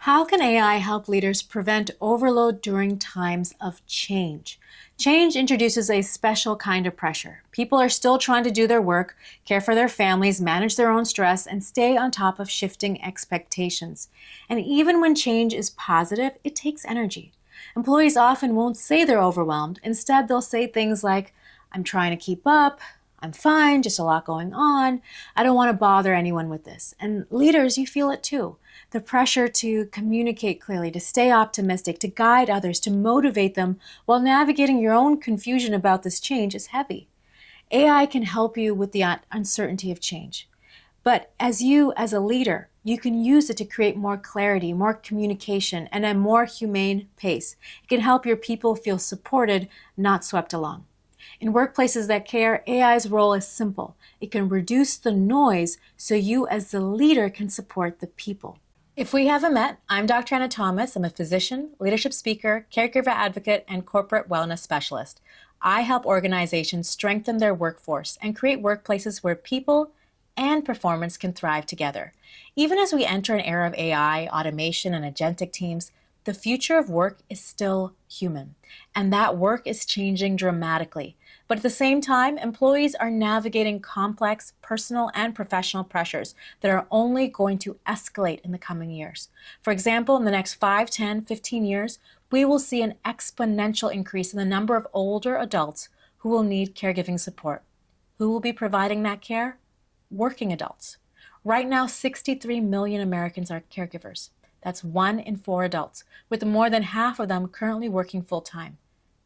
How can AI help leaders prevent overload during times of change? Change introduces a special kind of pressure. People are still trying to do their work, care for their families, manage their own stress, and stay on top of shifting expectations. And even when change is positive, it takes energy. Employees often won't say they're overwhelmed. Instead, they'll say things like, I'm trying to keep up. I'm fine, just a lot going on. I don't want to bother anyone with this. And leaders, you feel it too. The pressure to communicate clearly, to stay optimistic, to guide others, to motivate them while navigating your own confusion about this change is heavy. AI can help you with the uncertainty of change. But as a leader, you can use it to create more clarity, more communication, and a more humane pace. It can help your people feel supported, not swept along. In workplaces that care, AI's role is simple. It can reduce the noise so you as the leader can support the people. If we haven't met, I'm Dr. Anna Thomas. I'm a physician, leadership speaker, caregiver advocate, and corporate wellness specialist. I help organizations strengthen their workforce and create workplaces where people and performance can thrive together. Even as we enter an era of AI, automation, and agentic teams, the future of work is still human, and that work is changing dramatically. But at the same time, employees are navigating complex personal and professional pressures that are only going to escalate in the coming years. For example, in the next 5, 10, 15 years, we will see an exponential increase in the number of older adults who will need caregiving support. Who will be providing that care? Working adults. Right now, 63 million Americans are caregivers. That's 1 in 4 adults, with more than half of them currently working full-time.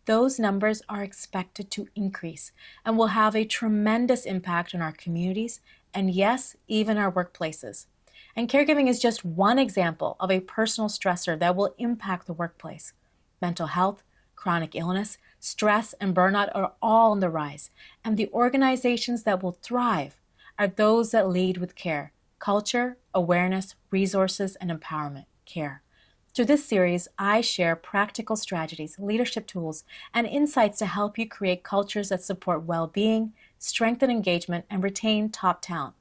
Those numbers are expected to increase and will have a tremendous impact on our communities and, yes, even our workplaces. And caregiving is just one example of a personal stressor that will impact the workplace. Mental health, chronic illness, stress, and burnout are all on the rise, and the organizations that will thrive are those that lead with care. Culture, awareness, resources, and empowerment, care. Through this series, I share practical strategies, leadership tools, and insights to help you create cultures that support well-being, strengthen engagement, and retain top talent.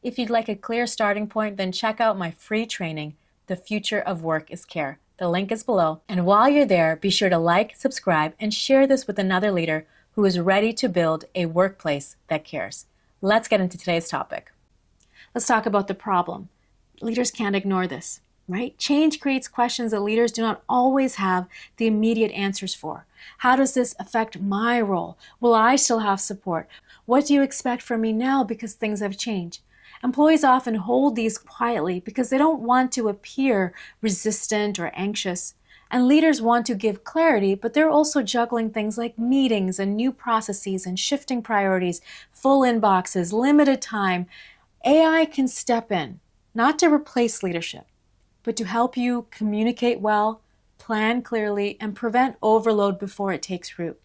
If you'd like a clear starting point, then check out my free training, The Future of Work is Care. The link is below. And while you're there, be sure to like, subscribe, and share this with another leader who is ready to build a workplace that cares. Let's get into today's topic. Let's talk about the problem. Leaders can't ignore this, right? Change creates questions that leaders do not always have the immediate answers for. How does this affect my role? Will I still have support? What do you expect from me now because things have changed? Employees often hold these quietly because they don't want to appear resistant or anxious. And leaders want to give clarity, but they're also juggling things like meetings and new processes and shifting priorities, full inboxes, limited time. AI can step in, not to replace leadership, but to help you communicate well, plan clearly, and prevent overload before it takes root.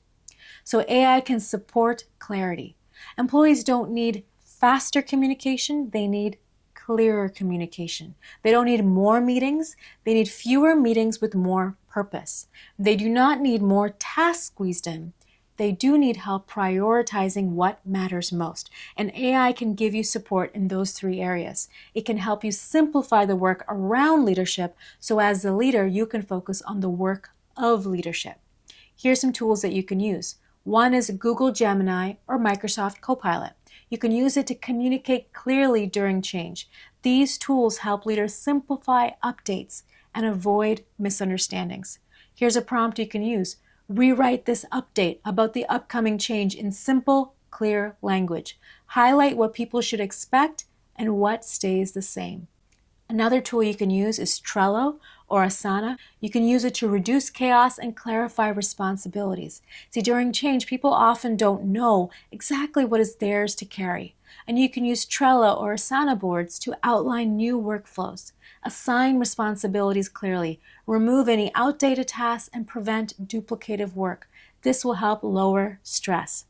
So AI can support clarity. Employees don't need faster communication, they need clearer communication. They don't need more meetings, they need fewer meetings with more purpose. They do not need more tasks squeezed in. They do need help prioritizing what matters most. And AI can give you support in those 3 areas. It can help you simplify the work around leadership, so as the leader, you can focus on the work of leadership. Here's some tools that you can use. One is Google Gemini or Microsoft Copilot. You can use it to communicate clearly during change. These tools help leaders simplify updates and avoid misunderstandings. Here's a prompt you can use. Rewrite this update about the upcoming change in simple, clear language. Highlight what people should expect and what stays the same. Another tool you can use is Trello or Asana. You can use it to reduce chaos and clarify responsibilities. See, during change, people often don't know exactly what is theirs to carry. And you can use Trello or Asana boards to outline new workflows, assign responsibilities clearly, remove any outdated tasks, and prevent duplicative work. This will help lower stress.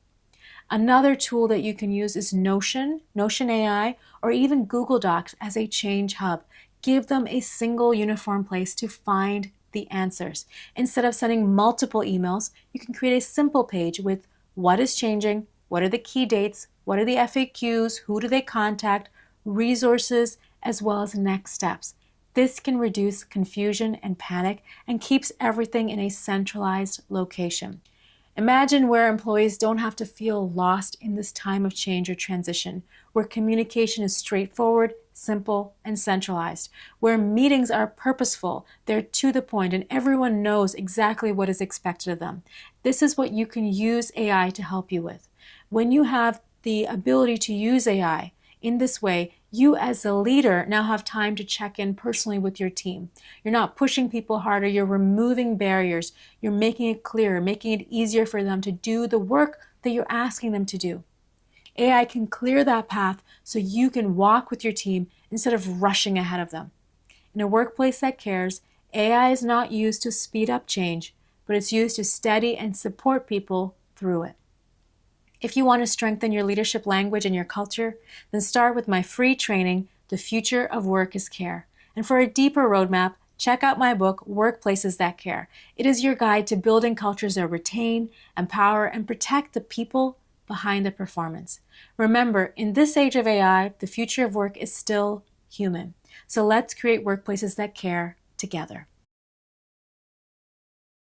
Another tool that you can use is Notion AI, or even Google Docs as a change hub. Give them a single uniform place to find the answers. Instead of sending multiple emails, you can create a simple page with what is changing, what are the key dates, what are the FAQs, who do they contact, resources, as well as next steps. This can reduce confusion and panic and keeps everything in a centralized location. Imagine where employees don't have to feel lost in this time of change or transition, where communication is straightforward, simple, and centralized, where meetings are purposeful, they're to the point, and everyone knows exactly what is expected of them. This is what you can use AI to help you with. When you have the ability to use AI in this way, you as a leader now have time to check in personally with your team. You're not pushing people harder, you're removing barriers, you're making it clearer, making it easier for them to do the work that you're asking them to do. AI can clear that path so you can walk with your team instead of rushing ahead of them. In a workplace that cares, AI is not used to speed up change, but it's used to steady and support people through it. If you want to strengthen your leadership language and your culture, then start with my free training, The Future of Work is Care. And for a deeper roadmap, check out my book, Workplaces That Care. It is your guide to building cultures that retain, empower, and protect the people behind the performance. Remember, in this age of AI, the future of work is still human. So let's create workplaces that care together.